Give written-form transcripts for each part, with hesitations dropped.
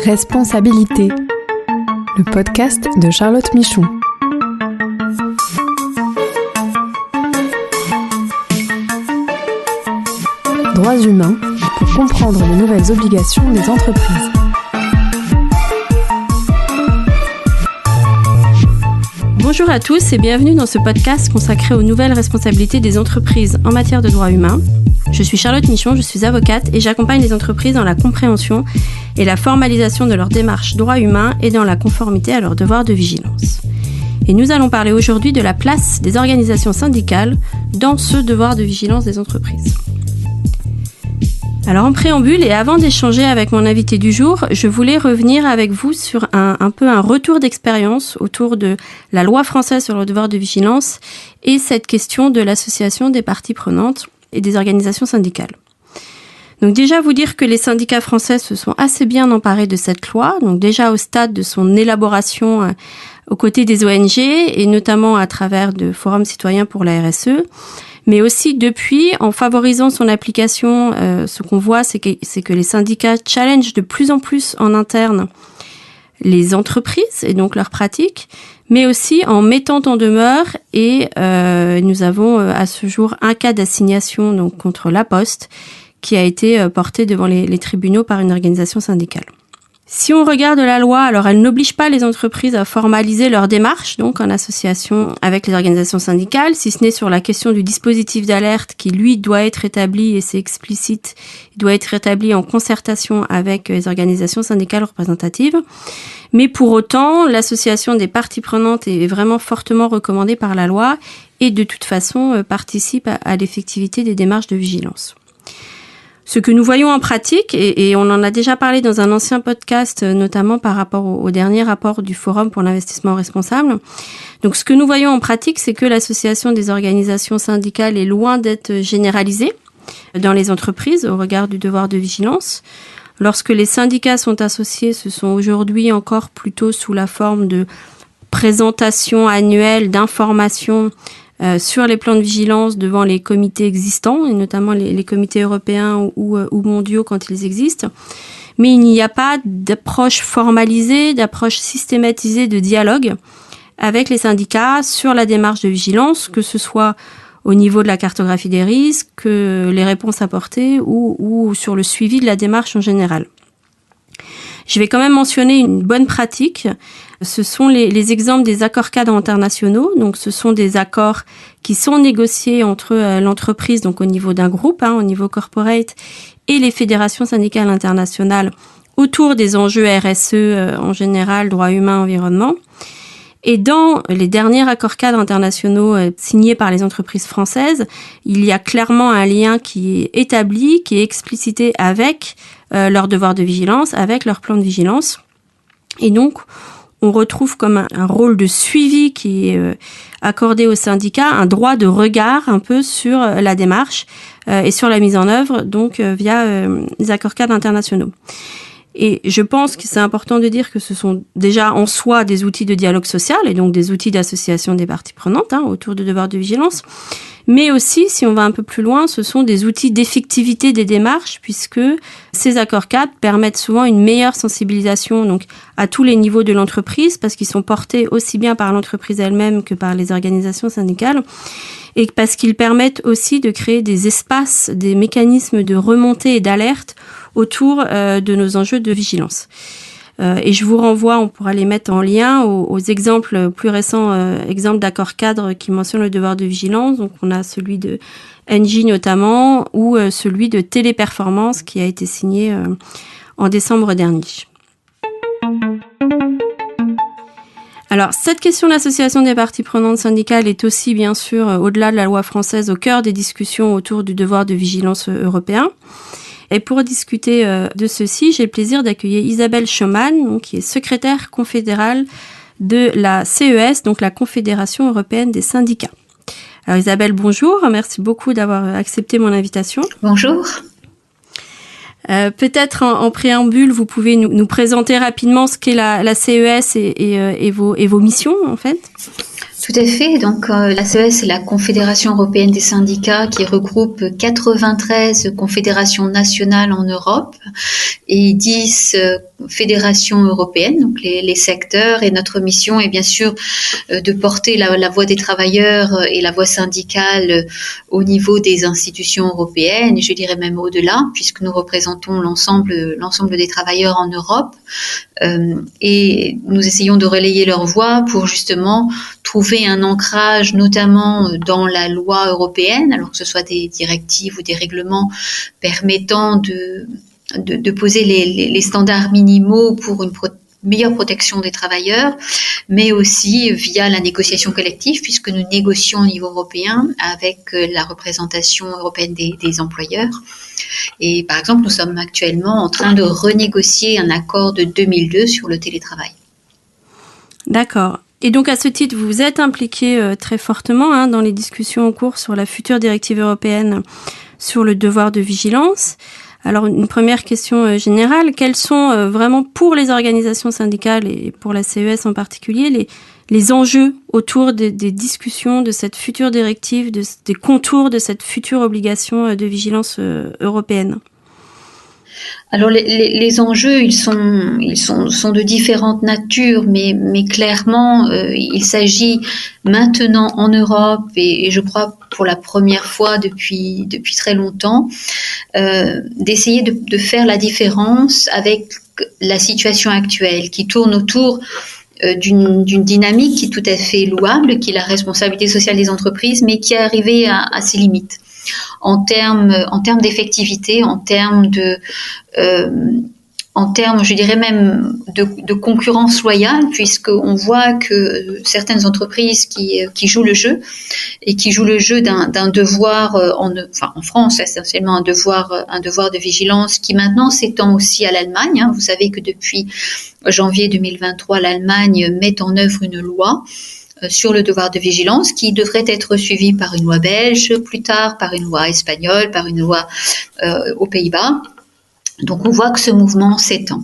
Responsabilité, le podcast de Charlotte Michon. Droits humains pour comprendre les nouvelles obligations des entreprises. Bonjour à tous et bienvenue dans ce podcast consacré aux nouvelles responsabilités des entreprises en matière de droits humains. Je suis Charlotte Michon, je suis avocate et j'accompagne les entreprises dans la compréhension et la formalisation de leurs démarches droits humains et dans la conformité à leurs devoirs de vigilance. Et nous allons parler aujourd'hui de la place des organisations syndicales dans ce devoir de vigilance des entreprises. Alors en préambule et avant d'échanger avec mon invité du jour, je voulais revenir avec vous sur un peu un retour d'expérience autour de la loi française sur le devoir de vigilance et cette question de l'association des parties prenantes et des organisations syndicales. Donc déjà vous dire que les syndicats français se sont assez bien emparés de cette loi, donc déjà au stade de son élaboration aux côtés des ONG et notamment à travers de forums citoyens pour la RSE. Mais aussi depuis, en favorisant son application, ce qu'on voit, c'est que les syndicats challengent de plus en plus en interne les entreprises et donc leurs pratiques, mais aussi en mettant en demeure et nous avons à ce jour un cas d'assignation donc contre La Poste qui a été porté devant les tribunaux par une organisation syndicale. Si on regarde la loi, alors elle n'oblige pas les entreprises à formaliser leur démarche, donc en association avec les organisations syndicales, si ce n'est sur la question du dispositif d'alerte qui, lui, doit être établi, et c'est explicite, doit être établi en concertation avec les organisations syndicales représentatives. Mais pour autant, l'association des parties prenantes est vraiment fortement recommandée par la loi et de toute façon participe à l'effectivité des démarches de vigilance. Ce que nous voyons en pratique, et on en a déjà parlé dans un ancien podcast, notamment par rapport au dernier rapport du Forum pour l'investissement responsable. Donc, ce que nous voyons en pratique, c'est que l'association des organisations syndicales est loin d'être généralisée dans les entreprises au regard du devoir de vigilance. Lorsque les syndicats sont associés, ce sont aujourd'hui encore plutôt sous la forme de présentations annuelles, d'informations sur les plans de vigilance devant les comités existants, et notamment les comités européens ou mondiaux quand ils existent. Mais il n'y a pas d'approche formalisée, d'approche systématisée de dialogue avec les syndicats sur la démarche de vigilance, que ce soit au niveau de la cartographie des risques, les réponses apportées ou sur le suivi de la démarche en général. Je vais quand même mentionner une bonne pratique. Ce sont les exemples des accords cadres internationaux. Donc, ce sont des accords qui sont négociés entre l'entreprise, donc au niveau d'un groupe, au niveau corporate, et les fédérations syndicales internationales autour des enjeux RSE en général, droits humains, environnement. Et dans les derniers accords cadres internationaux signés par les entreprises françaises, il y a clairement un lien qui est établi, qui est explicité avec leur devoir de vigilance, avec leur plan de vigilance. Et donc, on retrouve comme un rôle de suivi qui est accordé aux syndicats, un droit de regard un peu sur la démarche et sur la mise en œuvre, donc via les accords cadres internationaux. Et je pense que c'est important de dire que ce sont déjà en soi des outils de dialogue social et donc des outils d'association des parties prenantes autour du devoir de vigilance. Mais aussi, si on va un peu plus loin, ce sont des outils d'effectivité des démarches puisque ces accords cadres permettent souvent une meilleure sensibilisation donc à tous les niveaux de l'entreprise parce qu'ils sont portés aussi bien par l'entreprise elle-même que par les organisations syndicales et parce qu'ils permettent aussi de créer des espaces, des mécanismes de remontée et d'alerte autour de nos enjeux de vigilance. Et je vous renvoie, on pourra les mettre en lien aux exemples plus récents, exemples d'accords cadres qui mentionnent le devoir de vigilance. Donc on a celui de Engie notamment ou celui de Téléperformance qui a été signé en décembre dernier. Alors, cette question de l'association des parties prenantes syndicales est aussi, bien sûr, au-delà de la loi française, au cœur des discussions autour du devoir de vigilance européen. Et pour discuter de ceci, j'ai le plaisir d'accueillir Isabelle Schaumann, donc, qui est secrétaire confédérale de la CES, donc la Confédération européenne des syndicats. Alors Isabelle, bonjour, merci beaucoup d'avoir accepté mon invitation. Bonjour. Peut-être en préambule, vous pouvez nous présenter rapidement ce qu'est la CES et vos missions en fait. Tout à fait. Donc, la CES, c'est la Confédération européenne des syndicats qui regroupe 93 confédérations nationales en Europe et 10 fédérations européennes, donc les secteurs. Et notre mission est bien sûr de porter la voix des travailleurs et la voix syndicale au niveau des institutions européennes, et je dirais même au-delà, puisque nous représentons l'ensemble des travailleurs en Europe. Et nous essayons de relayer leur voix pour justement trouver un ancrage, notamment dans la loi européenne, alors que ce soit des directives ou des règlements permettant de poser les standards minimaux pour une meilleure protection des travailleurs, mais aussi via la négociation collective, puisque nous négocions au niveau européen avec la représentation européenne des employeurs. Et par exemple, nous sommes actuellement en train de renégocier un accord de 2002 sur le télétravail. D'accord. Et donc, à ce titre, vous vous êtes impliqué très fortement dans les discussions en cours sur la future directive européenne sur le devoir de vigilance. Alors, une première question générale, quels sont vraiment pour les organisations syndicales et pour la CES en particulier les enjeux autour des discussions de cette future directive, des contours de cette future obligation de vigilance européenne ? Alors les enjeux, ils sont de différentes natures, mais clairement, il s'agit maintenant en Europe et je crois pour la première fois depuis très longtemps, d'essayer de faire la différence avec la situation actuelle qui tourne autour d'une dynamique qui est tout à fait louable, qui est la responsabilité sociale des entreprises, mais qui est arrivée à ses limites en termes d'effectivité, en termes, je dirais même de concurrence loyale, puisqu'on voit que certaines entreprises qui jouent le jeu et qui jouent le jeu d'un devoir, en France essentiellement un devoir de vigilance qui maintenant s'étend aussi à l'Allemagne. Vous savez que depuis janvier 2023, l'Allemagne met en œuvre une loi sur le devoir de vigilance qui devrait être suivie par une loi belge, plus tard par une loi espagnole, par une loi aux Pays-Bas. Donc on voit que ce mouvement s'étend.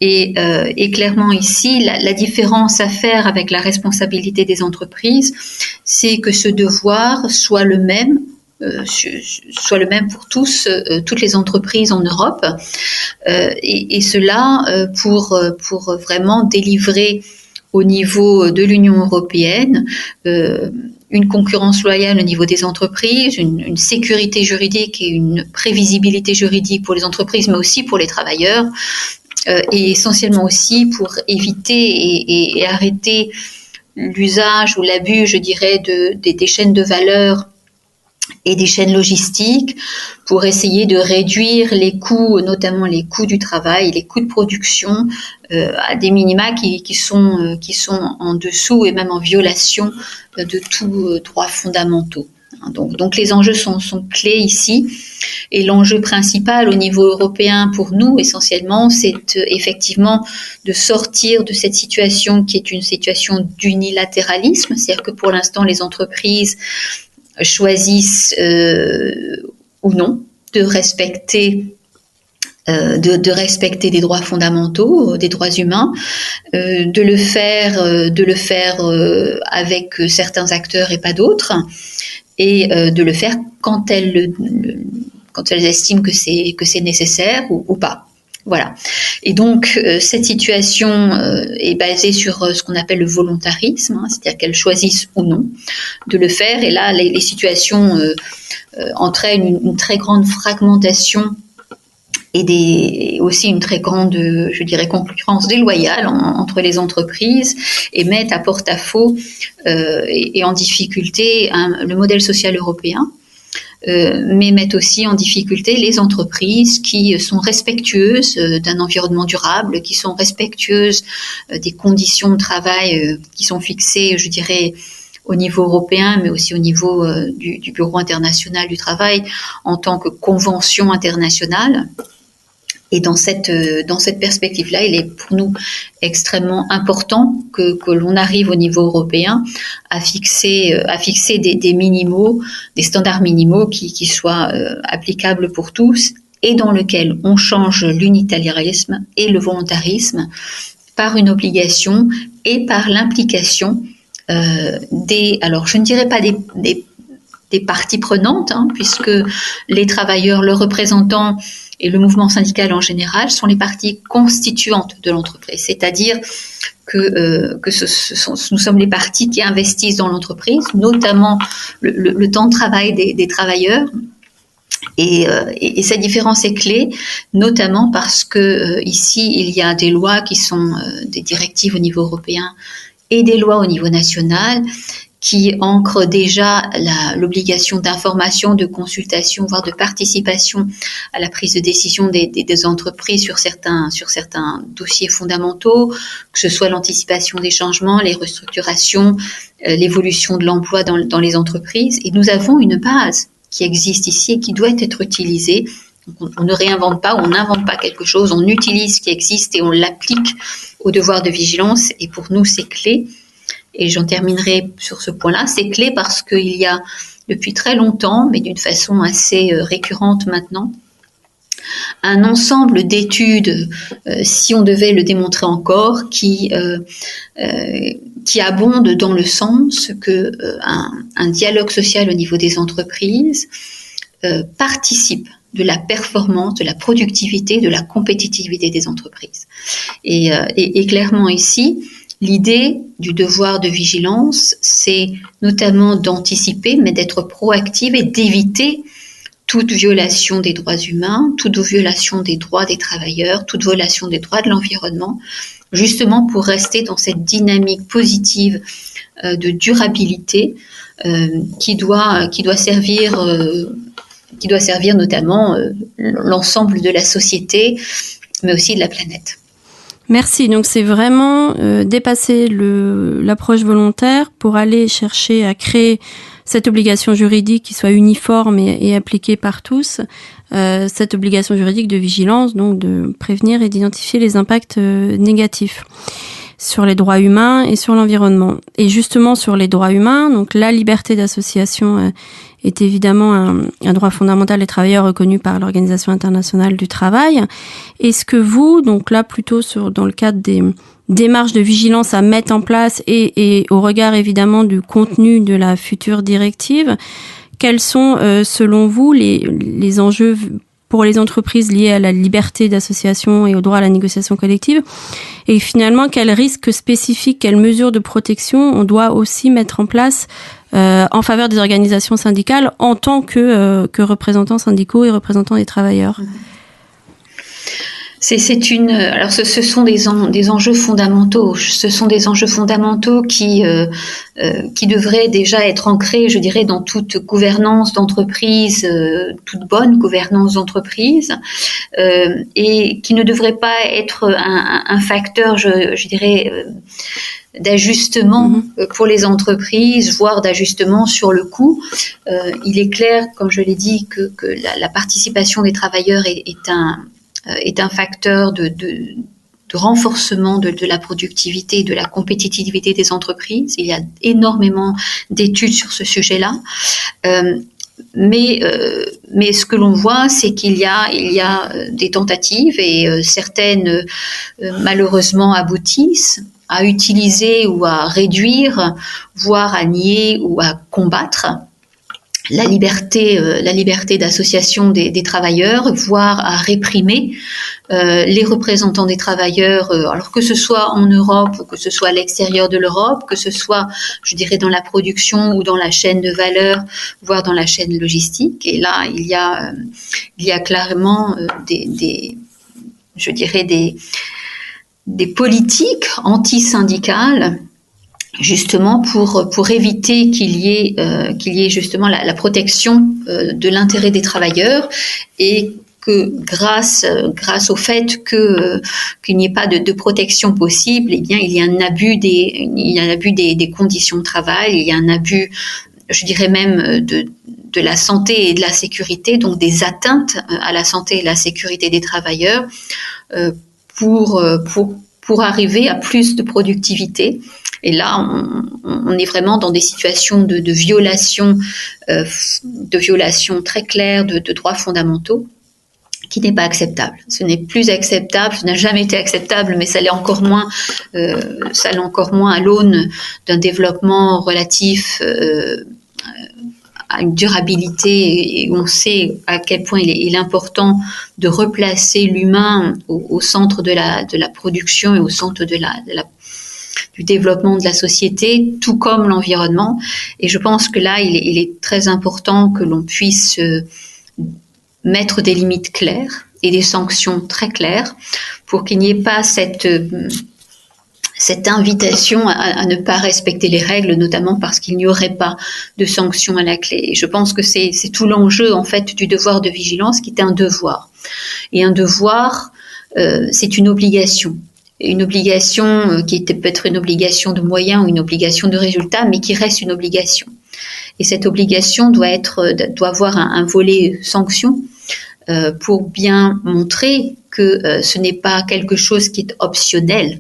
Et clairement ici, la différence à faire avec la responsabilité des entreprises, c'est que ce devoir soit le même pour toutes les entreprises en Europe, et cela pour vraiment délivrer au niveau de l'Union européenne, une concurrence loyale au niveau des entreprises, une sécurité juridique et une prévisibilité juridique pour les entreprises, mais aussi pour les travailleurs, et essentiellement aussi pour éviter et arrêter l'usage ou l'abus, je dirais, des chaînes de valeur et des chaînes logistiques pour essayer de réduire les coûts, notamment les coûts du travail, les coûts de production à des minima qui sont en dessous et même en violation de tous droits fondamentaux. Donc les enjeux sont clés ici, et l'enjeu principal au niveau européen pour nous essentiellement, c'est effectivement de sortir de cette situation qui est une situation d'unilatéralisme, c'est-à-dire que pour l'instant les entreprises choisissent ou non de respecter des droits fondamentaux, des droits humains, de le faire avec certains acteurs et pas d'autres, et de le faire quand elles estiment que c'est nécessaire ou pas. Voilà. Et donc, cette situation est basée sur ce qu'on appelle le volontarisme, c'est-à-dire qu'elles choisissent ou non de le faire. Et là, les situations entraînent une très grande fragmentation et aussi une très grande, je dirais, concurrence déloyale entre les entreprises, et mettent à porte-à-faux et en difficulté le modèle social européen. Mais mettent aussi en difficulté les entreprises qui sont respectueuses d'un environnement durable, qui sont respectueuses des conditions de travail qui sont fixées, je dirais, au niveau européen, mais aussi au niveau du Bureau international du travail en tant que convention internationale. Et dans cette perspective-là, il est pour nous extrêmement important que l'on arrive au niveau européen à fixer des minimaux, des standards minimaux qui soient applicables pour tous, et dans lequel on change l'unitarisme et le volontarisme par une obligation et par l'implication alors je ne dirais pas des parties prenantes, puisque les travailleurs, leurs représentants et le mouvement syndical en général sont les parties constituantes de l'entreprise, c'est-à-dire que nous sommes les parties qui investissent dans l'entreprise, notamment le temps de travail des travailleurs. Et cette différence est clé, notamment parce que ici, il y a des lois qui sont des directives au niveau européen et des lois au niveau national qui ancrent déjà l'obligation d'information, de consultation, voire de participation à la prise de décision des entreprises sur certains dossiers fondamentaux, que ce soit l'anticipation des changements, les restructurations, l'évolution de l'emploi dans les entreprises. Et nous avons une base qui existe ici et qui doit être utilisée. On ne réinvente pas, on n'invente pas quelque chose, on utilise ce qui existe et on l'applique au devoir de vigilance. Et pour nous, c'est clé. Et j'en terminerai sur ce point-là. C'est clé parce qu'il y a depuis très longtemps, mais d'une façon assez récurrente maintenant, un ensemble d'études, si on devait le démontrer encore, qui abondent dans le sens que un dialogue social au niveau des entreprises participe de la performance, de la productivité, de la compétitivité des entreprises. Et clairement ici, l'idée du devoir de vigilance, c'est notamment d'anticiper, mais d'être proactive et d'éviter toute violation des droits humains, toute violation des droits des travailleurs, toute violation des droits de l'environnement, justement pour rester dans cette dynamique positive de durabilité qui doit servir notamment l'ensemble de la société, mais aussi de la planète. Merci. Donc c'est vraiment dépasser l'approche volontaire pour aller chercher à créer cette obligation juridique qui soit uniforme et appliquée par tous, cette obligation juridique de vigilance, donc de prévenir et d'identifier les impacts négatifs sur les droits humains et sur l'environnement. Et justement sur les droits humains, donc la liberté d'association est évidemment un droit fondamental des travailleurs reconnu par l'Organisation internationale du travail. Est-ce que vous, donc là plutôt dans le cadre des démarches de vigilance à mettre en place et au regard évidemment du contenu de la future directive, quels sont selon vous les enjeux pour les entreprises liées à la liberté d'association et au droit à la négociation collective? Et finalement, quels risques spécifiques, quelles mesures de protection on doit aussi mettre en place en faveur des organisations syndicales en tant que représentants syndicaux et représentants des travailleurs? Alors ce sont des enjeux fondamentaux. Ce sont des enjeux fondamentaux qui devraient déjà être ancrés, je dirais, dans toute gouvernance d'entreprise, toute bonne gouvernance d'entreprise, et qui ne devraient pas être un facteur, je dirais, d'ajustement pour les entreprises, voire d'ajustement sur le coût. Il est clair, comme je l'ai dit, que la participation des travailleurs est un facteur de renforcement de la productivité et de la compétitivité des entreprises. Il y a énormément d'études sur ce sujet-là. Mais ce que l'on voit, c'est qu'il y a des tentatives et certaines malheureusement aboutissent à utiliser ou à réduire, voire à nier ou à combattre la liberté d'association des travailleurs, voire à réprimer les représentants des travailleurs, alors que ce soit en Europe ou que ce soit à l'extérieur de l'Europe, que ce soit, je dirais, dans la production ou dans la chaîne de valeur, voire dans la chaîne logistique. Et là, il y a clairement des politiques anti-syndicales, justement pour éviter qu'il y ait justement la protection de l'intérêt des travailleurs, et que grâce au fait qu'il n'y ait pas de protection possible, eh bien il y a un abus des conditions de travail, il y a un abus, je dirais même de la santé et de la sécurité, donc des atteintes à la santé et la sécurité des travailleurs, pour arriver à plus de productivité. Et là, on est vraiment dans des situations de violation très claires de droits fondamentaux. qui n'est pas acceptable. Ce n'est plus acceptable, ce n'a jamais été acceptable, mais ça l'est encore moins à l'aune d'un développement relatif à une durabilité, et on sait à quel point il est important de replacer l'humain au centre de la production et au centre du développement de la société, tout comme l'environnement. Et je pense que là, il est très important que l'on puisse mettre des limites claires et des sanctions très claires pour qu'il n'y ait pas cette invitation à ne pas respecter les règles, notamment parce qu'il n'y aurait pas de sanctions à la clé. Et je pense que c'est tout l'enjeu, en fait, du devoir de vigilance, qui est un devoir. Et un devoir, c'est une obligation. Une obligation qui peut être une obligation de moyens ou une obligation de résultat, mais qui reste une obligation. Et cette obligation doit avoir un volet sanction pour bien montrer que ce n'est pas quelque chose qui est optionnel,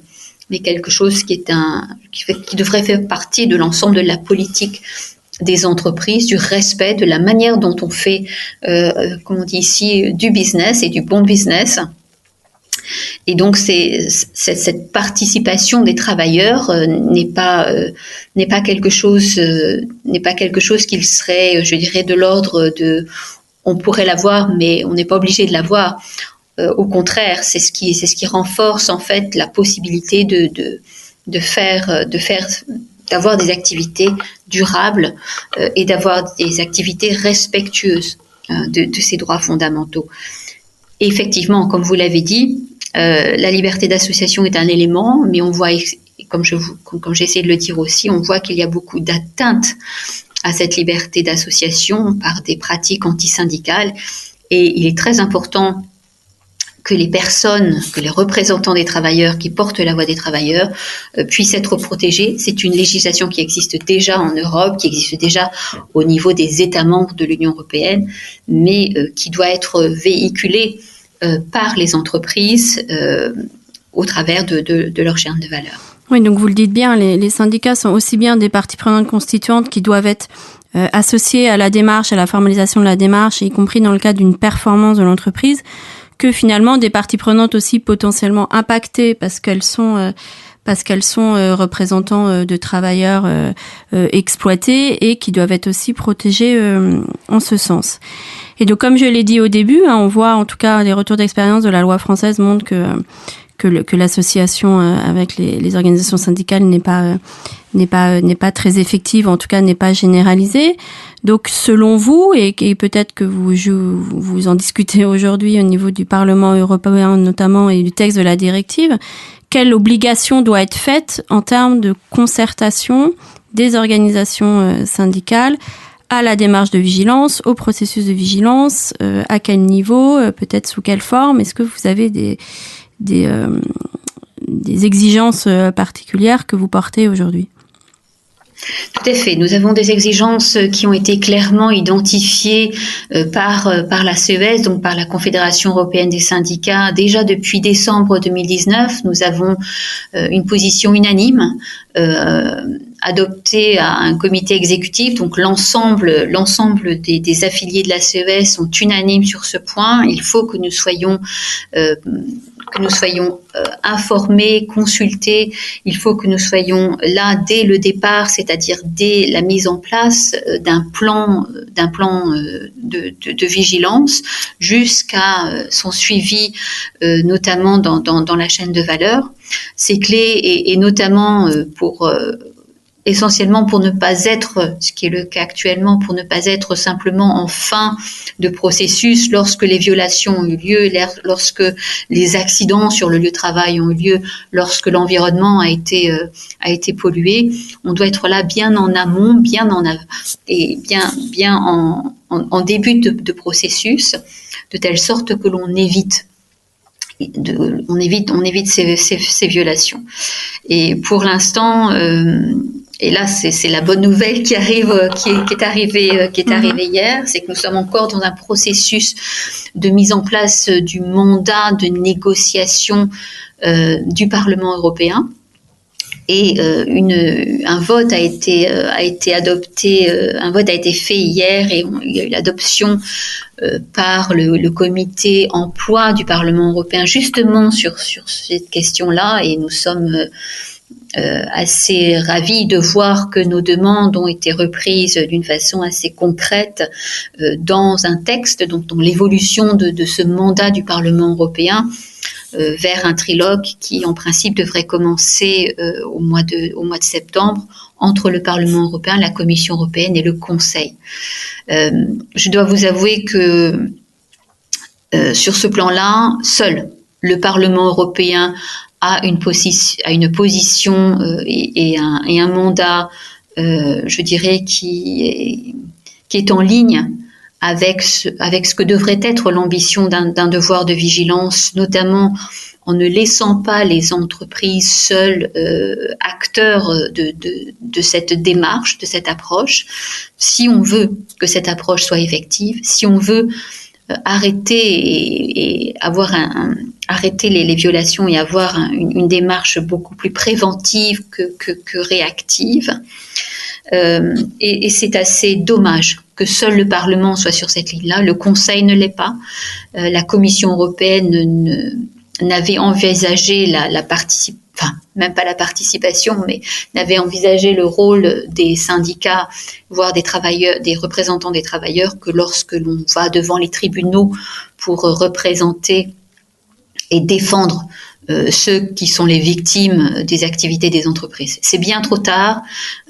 mais quelque chose qui devrait faire partie de l'ensemble de la politique des entreprises, du respect, de la manière dont on fait, comme on dit ici, du business et du bon business. Et donc cette participation des travailleurs n'est pas quelque chose qui serait, je dirais, de l'ordre de on pourrait l'avoir, mais on n'est pas obligé de l'avoir. Au contraire, c'est ce qui renforce en fait la possibilité d'avoir des activités durables et d'avoir des activités respectueuses de ces droits fondamentaux. Et effectivement, comme vous l'avez dit, la liberté d'association est un élément, mais on voit, comme j'ai essayé de le dire aussi, on voit qu'il y a beaucoup d'atteintes à cette liberté d'association par des pratiques antisyndicales. Et il est très important que les représentants des travailleurs qui portent la voix des travailleurs puissent être protégés. C'est une législation qui existe déjà en Europe, qui existe déjà au niveau des États membres de l'Union européenne, mais qui doit être véhiculée par les entreprises au travers de leur chaîne de valeur. Oui, donc vous le dites bien, les syndicats sont aussi bien des parties prenantes constituantes qui doivent être associées à la démarche, à la formalisation de la démarche, y compris dans le cadre d'une performance de l'entreprise, que finalement des parties prenantes aussi potentiellement impactées parce qu'elles sont représentants de travailleurs exploités et qui doivent être aussi protégés en ce sens. Et donc, comme je l'ai dit au début, on voit en tout cas les retours d'expérience de la loi française montrent que l'association avec les organisations syndicales n'est pas très effective, en tout cas n'est pas généralisée. Donc, selon vous, et peut-être que vous en discutez aujourd'hui au niveau du Parlement européen notamment et du texte de la directive, quelle obligation doit être faite en termes de concertation des organisations syndicales à la démarche de vigilance, au processus de vigilance, à quel niveau, peut-être sous quelle forme? Est-ce que vous avez des exigences particulières que vous portez aujourd'hui? Tout à fait. Nous avons des exigences qui ont été clairement identifiées par la CES, donc par la Confédération européenne des syndicats. Déjà depuis décembre 2019, nous avons une position unanime adoptée à un comité exécutif. Donc l'ensemble des affiliés de la CES sont unanimes sur ce point. Il faut que nous soyons informés, consultés. Il faut que nous soyons là dès le départ, c'est-à-dire dès la mise en place d'un plan de vigilance jusqu'à son suivi, notamment dans la chaîne de valeur. C'est clé et notamment essentiellement pour ne pas être, ce qui est le cas actuellement, pour ne pas être simplement en fin de processus lorsque les violations ont eu lieu, lorsque les accidents sur le lieu de travail ont eu lieu, lorsque l'environnement a été pollué. On doit être là bien en amont, bien en début de processus, de telle sorte que l'on évite ces violations. Et pour l'instant, et là c'est la bonne nouvelle qui arrive, qui est arrivée hier, c'est que nous sommes encore dans un processus de mise en place du mandat de négociation du Parlement européen. Et un vote a été adopté, un vote a été fait hier et il y a eu l'adoption par le comité emploi du Parlement européen justement sur cette question-là, et nous sommes assez ravis de voir que nos demandes ont été reprises d'une façon assez concrète dans un texte, donc dans l'évolution de ce mandat du Parlement européen vers un trilogue qui en principe devrait commencer au mois de septembre entre le Parlement européen, la Commission européenne et le Conseil. Je dois vous avouer que sur ce plan-là, seul le Parlement européen a une position et un mandat, je dirais, qui est en ligne avec ce que devrait être l'ambition d'un devoir de vigilance, notamment en ne laissant pas les entreprises seules acteurs de cette démarche, de cette approche. Si on veut que cette approche soit effective, si on veut arrêter et avoir arrêter les violations et avoir une démarche beaucoup plus préventive que réactive. Et c'est assez dommage que seul le Parlement soit sur cette ligne-là. Le Conseil ne l'est pas. La Commission européenne n'avait envisagé même pas la participation, mais n'avait envisagé le rôle des syndicats, voire des représentants des travailleurs, que lorsque l'on va devant les tribunaux pour représenter et défendre ceux qui sont les victimes des activités des entreprises. C'est bien trop tard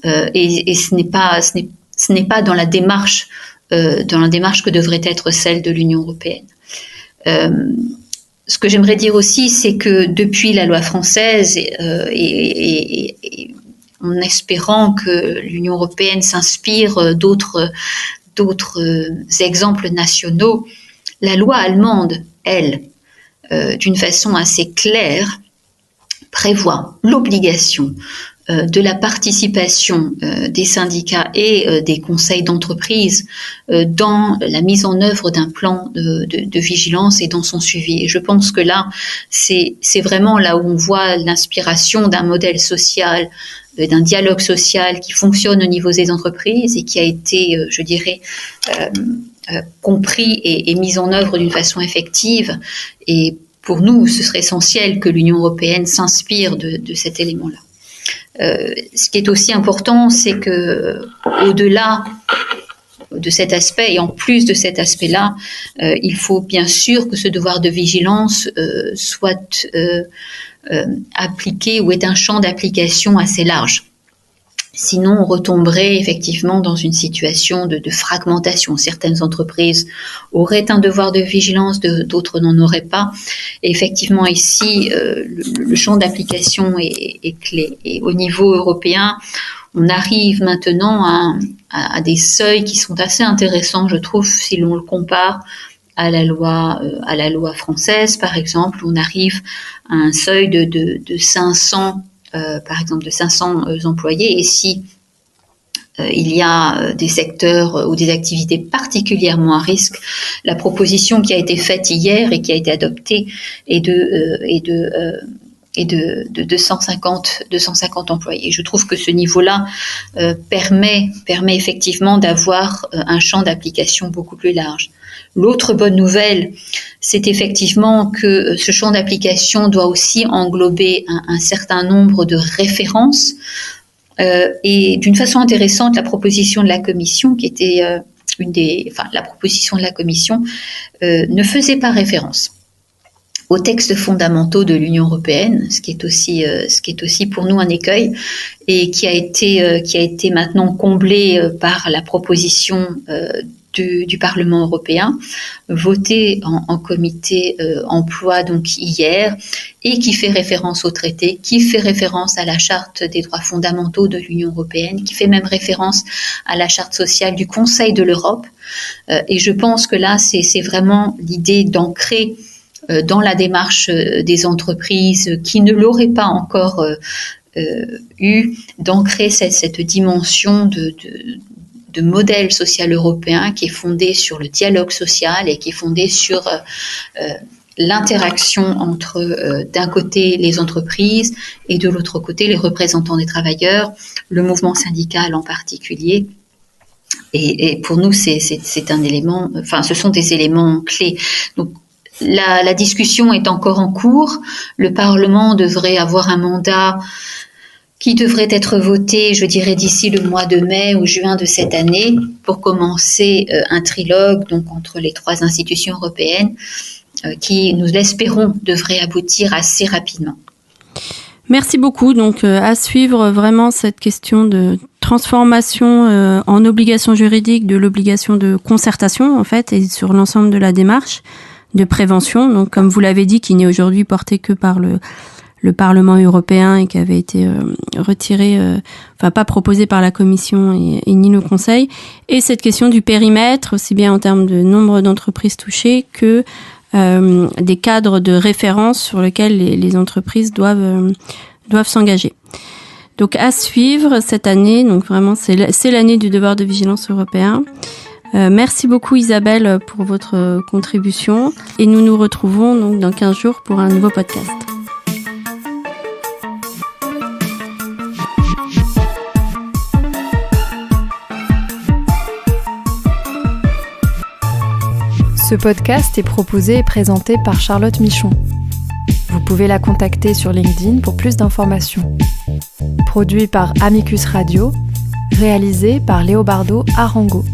et ce n'est pas dans la démarche que devrait être celle de l'Union européenne. Ce que j'aimerais dire aussi, c'est que depuis la loi française et en espérant que l'Union européenne s'inspire d'autres exemples nationaux, la loi allemande, elle, d'une façon assez claire, prévoit l'obligation de la participation des syndicats et des conseils d'entreprise dans la mise en œuvre d'un plan de vigilance et dans son suivi. Et je pense que là, c'est vraiment là où on voit l'inspiration d'un modèle social, d'un dialogue social qui fonctionne au niveau des entreprises et qui a été, je dirais, compris et mis en œuvre d'une façon effective. Et pour nous, ce serait essentiel que l'Union européenne s'inspire de cet élément-là. Ce qui est aussi important, c'est que au-delà de cet aspect et en plus de cet aspect-là, il faut bien sûr que ce devoir de vigilance soit appliqué ou ait un champ d'application assez large. Sinon, on retomberait effectivement dans une situation de fragmentation. Certaines entreprises auraient un devoir de vigilance, d'autres n'en auraient pas. Et effectivement, ici, le champ d'application est clé. Et au niveau européen, on arrive maintenant à des seuils qui sont assez intéressants, je trouve, si l'on le compare à la loi française, par exemple. On arrive à un seuil de 500 par exemple de 500 employés, et si il y a des secteurs ou des activités particulièrement à risque, la proposition qui a été faite hier et qui a été adoptée est de 250 employés. Je trouve que ce niveau-là permet effectivement d'avoir un champ d'application beaucoup plus large. L'autre bonne nouvelle, c'est effectivement que ce champ d'application doit aussi englober un certain nombre de références. Et d'une façon intéressante, la proposition de la Commission, qui était la proposition de la Commission, ne faisait pas référence aux textes fondamentaux de l'Union européenne, ce qui est aussi pour nous un écueil, et qui a été maintenant comblé par la proposition du Parlement européen, voté en comité emploi donc hier, et qui fait référence au traité, qui fait référence à la charte des droits fondamentaux de l'Union européenne, qui fait même référence à la charte sociale du Conseil de l'Europe. Et je pense que là, c'est vraiment l'idée d'ancrer dans la démarche des entreprises qui ne l'auraient pas encore eu, d'ancrer cette dimension de modèle social européen qui est fondé sur le dialogue social et qui est fondé sur l'interaction entre d'un côté les entreprises et de l'autre côté les représentants des travailleurs, le mouvement syndical en particulier. Et pour nous, c'est un élément, enfin, ce sont des éléments clés. Donc, la discussion est encore en cours. Le Parlement devrait avoir un mandat qui devrait être voté, je dirais, d'ici le mois de mai ou juin de cette année pour commencer un trilogue donc entre les 3 institutions européennes qui, nous l'espérons, devrait aboutir assez rapidement. Merci beaucoup. Donc, à suivre vraiment cette question de transformation en obligation juridique de l'obligation de concertation, en fait, et sur l'ensemble de la démarche de prévention. Donc, comme vous l'avez dit, qui n'est aujourd'hui portée que par le Parlement européen et qui avait été retiré, enfin pas proposé par la Commission et ni le Conseil. Et cette question du périmètre, aussi bien en termes de nombre d'entreprises touchées que des cadres de référence sur lesquels les entreprises doivent s'engager. Donc à suivre cette année, donc vraiment c'est l'année du devoir de vigilance européen. Merci beaucoup Isabelle pour votre contribution et nous nous retrouvons donc dans 15 jours pour un nouveau podcast. Ce podcast est proposé et présenté par Charlotte Michon. Vous pouvez la contacter sur LinkedIn pour plus d'informations. Produit par Amicus Radio, réalisé par Léobardo Arango.